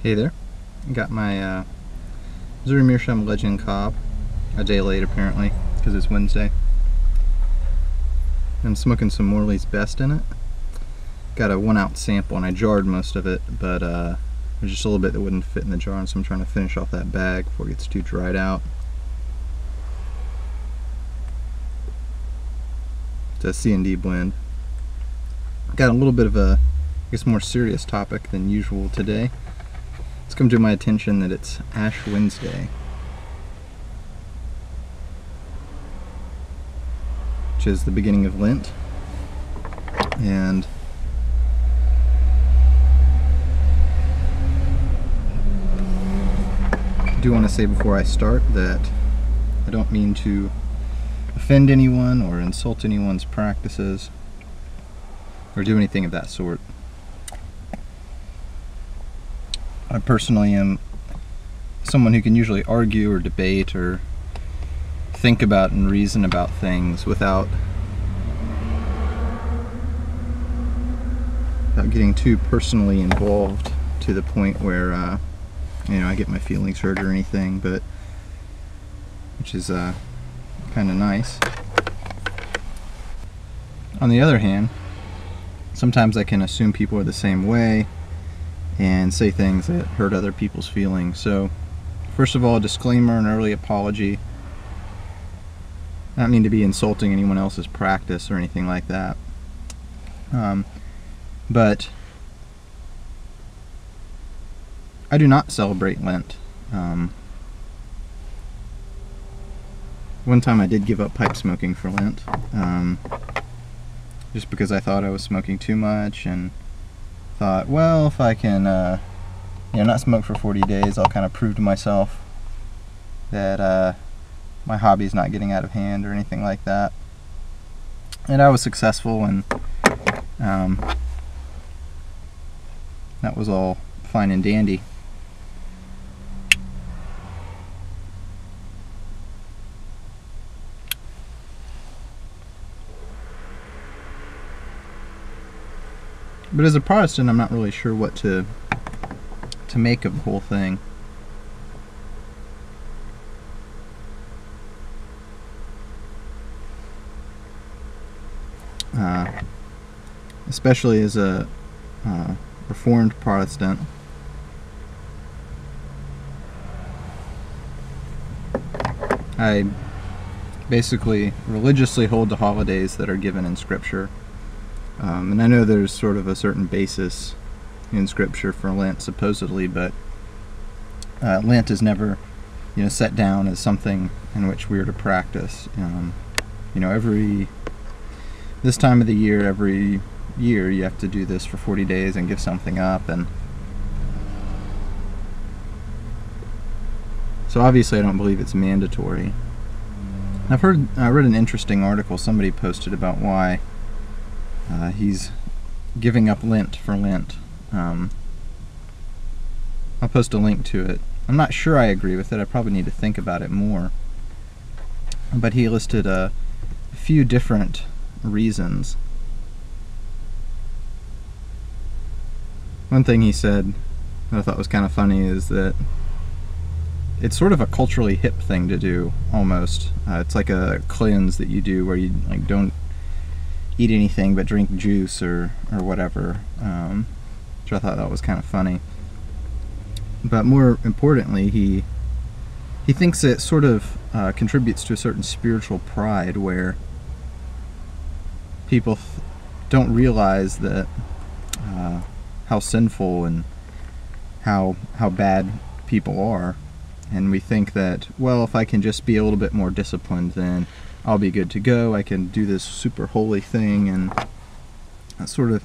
Hey there, got my Zuri Meerschaum Legend Cobb, a day late apparently, because it's Wednesday. I'm smoking some Morley's Best in it. Got a 1 ounce sample and I jarred most of it, but there's just a little bit that wouldn't fit in the jar, and so I'm trying to finish off that bag before it gets too dried out. It's a C&D blend. Got a little bit of a, I guess, more serious topic than usual today. It's come to my attention that it's Ash Wednesday, which is the beginning of Lent, and I do want to say before I start that I don't mean to offend anyone or insult anyone's practices or do anything of that sort. I personally am someone who can usually argue or debate or think about and reason about things without getting too personally involved to the point where I get my feelings hurt or anything, but which is kind of nice. On the other hand, sometimes I can assume people are the same way and say things that hurt other people's feelings. So first of all, a disclaimer, an early apology. I don't mean to be insulting anyone else's practice or anything like that, but I do not celebrate Lent. One time I did give up pipe smoking for Lent, just because I thought I was smoking too much, and thought, well, if I can not smoke for 40 days, I'll kind of prove to myself that my hobby's not getting out of hand or anything like that. And I was successful, and that was all fine and dandy. But as a Protestant, I'm not really sure what to make of the whole thing. Especially as a Reformed Protestant. I basically religiously hold to holidays that are given in Scripture. And I know there's sort of a certain basis in Scripture for Lent, supposedly, but Lent is never, set down as something in which we're to practice. This time of the year, every year, you have to do this for 40 days and give something up, and so obviously I don't believe it's mandatory. I read an interesting article somebody posted about why he's giving up Lent for Lent. I'll post a link to it. I'm not sure I agree with it. I probably need to think about it more. But he listed a few different reasons. One thing he said that I thought was kind of funny is that it's sort of a culturally hip thing to do, almost. It's like a cleanse that you do where you don't eat anything but drink juice or whatever, which I thought that was kind of funny. But more importantly, he thinks it sort of contributes to a certain spiritual pride where people don't realize that how sinful and how bad people are, and we think that, well, if I can just be a little bit more disciplined, then I'll be good to go. I can do this super holy thing, and that sort of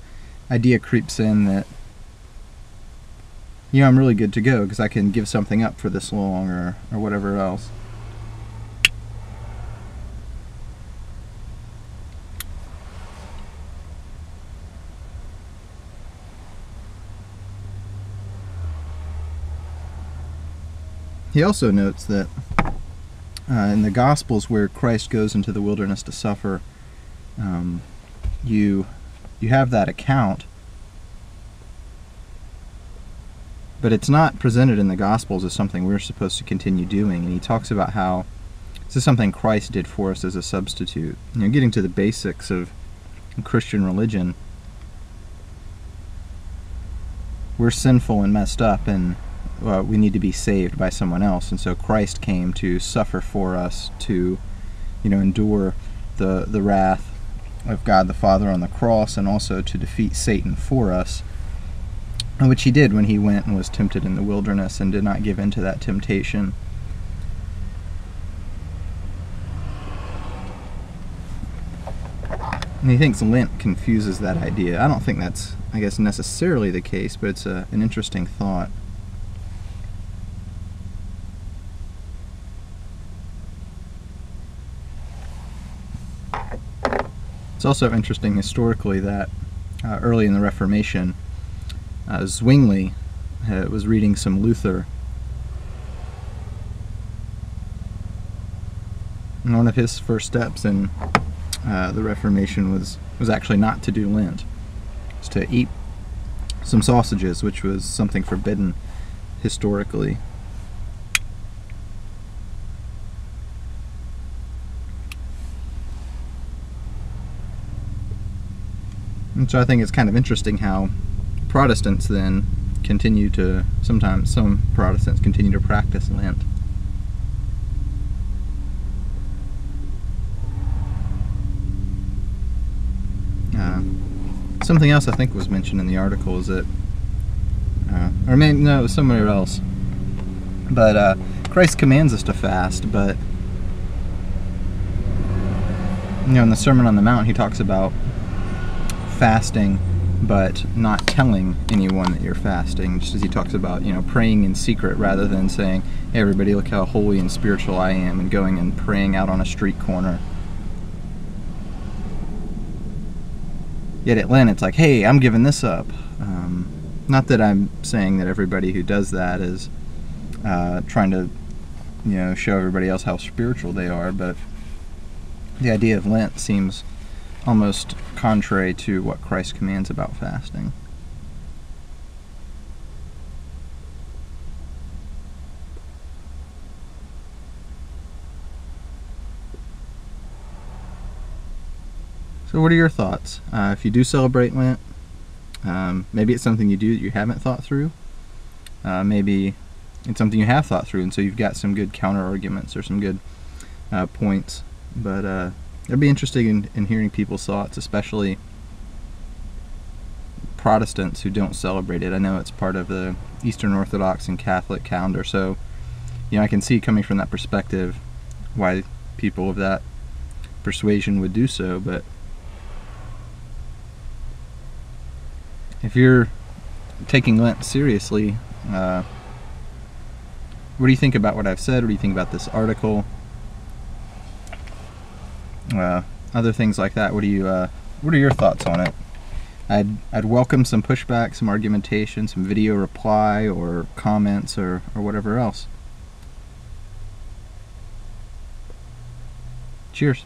idea creeps in that, I'm really good to go because I can give something up for this long or whatever else. He also notes that in the Gospels, where Christ goes into the wilderness to suffer, you have that account, but it's not presented in the Gospels as something we're supposed to continue doing. And he talks about how this is something Christ did for us as a substitute. Getting to the basics of Christian religion, we're sinful and messed up, and we need to be saved by someone else. And so Christ came to suffer for us, to endure the wrath of God the Father on the cross, and also to defeat Satan for us, which he did when he went and was tempted in the wilderness and did not give in to that temptation. And he thinks Lent confuses that idea. I don't think that's, necessarily the case, but it's an interesting thought. It's also interesting historically that early in the Reformation, Zwingli was reading some Luther, and one of his first steps in the Reformation was actually not to do Lent. It was to eat some sausages, which was something forbidden historically. And so I think it's kind of interesting how Protestants then continue to, sometimes some Protestants continue to practice Lent. Something else I think was mentioned in the article is that, or maybe, no, it was somewhere else, but Christ commands us to fast, but in the Sermon on the Mount he talks about fasting but not telling anyone that you're fasting, just as he talks about praying in secret rather than saying, hey everybody, look how holy and spiritual I am, and going and praying out on a street corner. Yet at Lent it's like, hey, I'm giving this up. Not that I'm saying that everybody who does that is trying to show everybody else how spiritual they are, but the idea of Lent seems almost contrary to what Christ commands about fasting. So what are your thoughts? If you do celebrate Lent, maybe it's something you do that you haven't thought through. Maybe it's something you have thought through, and so you've got some good counter arguments or some good points. But I'd be interested in hearing people's thoughts, especially Protestants who don't celebrate it. I know it's part of the Eastern Orthodox and Catholic calendar, so I can see, coming from that perspective, why people of that persuasion would do so. But if you're taking Lent seriously, what do you think about what I've said? What do you think about this article? Other things like that. What are your thoughts on it? I'd welcome some pushback, some argumentation, some video reply, or comments, or whatever else. Cheers.